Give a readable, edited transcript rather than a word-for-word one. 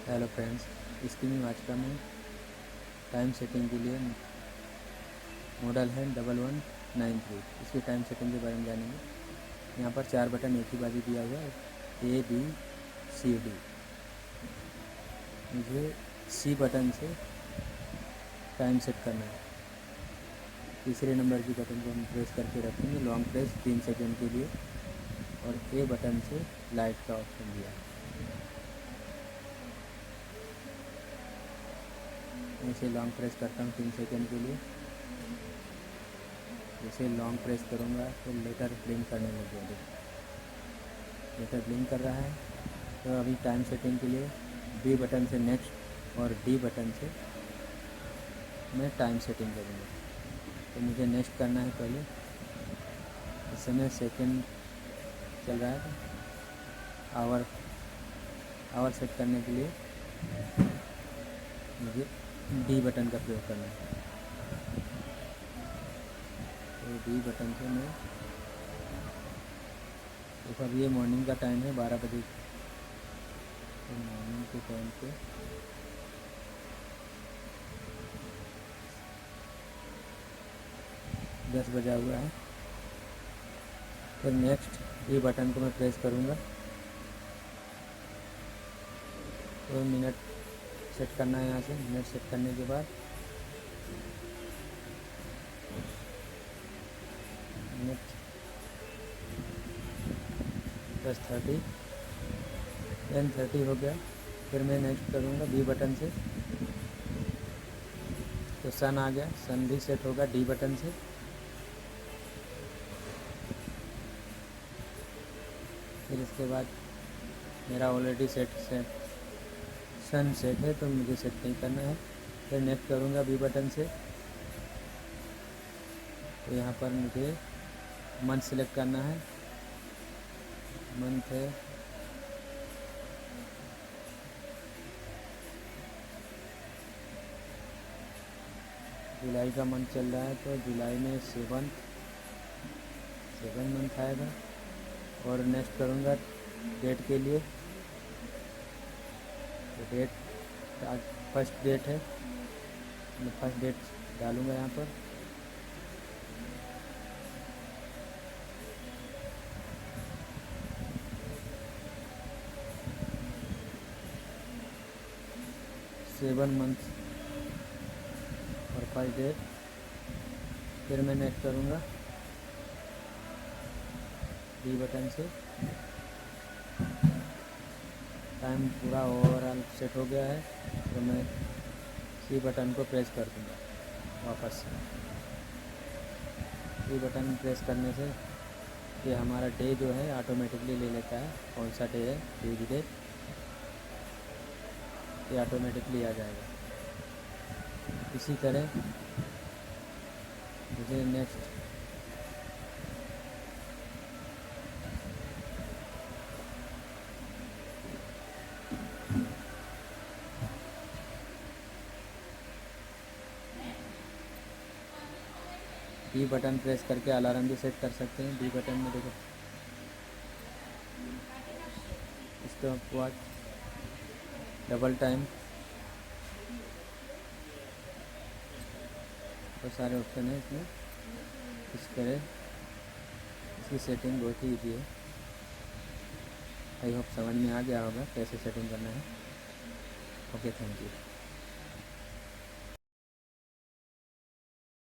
Hello friends, इसकी में आज का मैं टाइम सेटिंग के लिए मॉडल है 1193। इसकी टाइम सेटिंग के बारे में जानेंगे। यहाँ पर 4 बटन एक ही बाजू दिया हुआ है, ABCD। मुझे C बटन से टाइम सेट करना है। तीसरे नंबर की बटन को हम प्रेस करके रखेंगे, लॉन्ग प्रेस 3 सेकेंड के लिए। और A बटन से लाइट का ऑप्शन दिया है। इसे लॉन्ग प्रेस करता हूँ 3 सेकेंड के लिए। जैसे लॉन्ग प्रेस करूँगा तो लेटर ब्लिंक करने लग जाएगा। लेटर ब्लिंक कर रहा है तो अभी टाइम सेटिंग के लिए B बटन से नेक्स्ट और D बटन से मैं टाइम सेटिंग करूँगा। तो मुझे नेक्स्ट करना है पहले। इस समय सेकेंड चल रहा है, आवर सेट करने के लिए मुझे D बटन का प्रयोग करना है। तो D बटन से मैं देखो, अब ये मॉर्निंग का टाइम है 12 बजे। तो मॉर्निंग के टाइम पे 10 बजा हुआ है। फिर नेक्स्ट D बटन को मैं प्रेस करूँगा। तो मिनट सेट करना है। यहाँ से मिनट सेट करने के बाद मिनट 10:30 10:30 हो गया। फिर मैं नेक्स्ट करूँगा B बटन से। तो सन आ गया, सन भी सेट होगा D बटन से। फिर इसके बाद मेरा ऑलरेडी सन सेट है तो मुझे सेट नहीं करना है। फिर नेक्स्ट करूँगा B बटन से। तो यहाँ पर मुझे मंथ सेलेक्ट करना है। मंथ है जुलाई का मंथ चल रहा है, तो जुलाई में 7 मंथ आएगा। और नेक्स्ट करूँगा डेट के लिए। तो डेट आज फर्स्ट डेट है, मैं फर्स्ट डेट डालूँगा यहाँ पर। सेवन मंथ और फर्स्ट डेट। फिर मैं नेक्स्ट करूँगा D बटन से। टाइम पूरा ओवरऑल सेट हो गया है तो मैं C बटन को प्रेस कर दूँगा वापस से। C बटन प्रेस करने से ये हमारा डे जो है ऑटोमेटिकली ले लेता है, कौन सा डे है, ड्यू डेट, ये ऑटोमेटिकली आ जाएगा। इसी तरह मुझे नेक्स्ट D बटन प्रेस करके अलार्म भी सेट कर सकते हैं। D बटन में देखो, स्टॉप वॉच, डबल टाइम, बहुत सारे ऑप्शन है इसमें। इस तरह इसकी सेटिंग बहुत ही ईजी है। आई होप समझ में आ गया होगा कैसे सेटिंग करना है। Okay, thank you.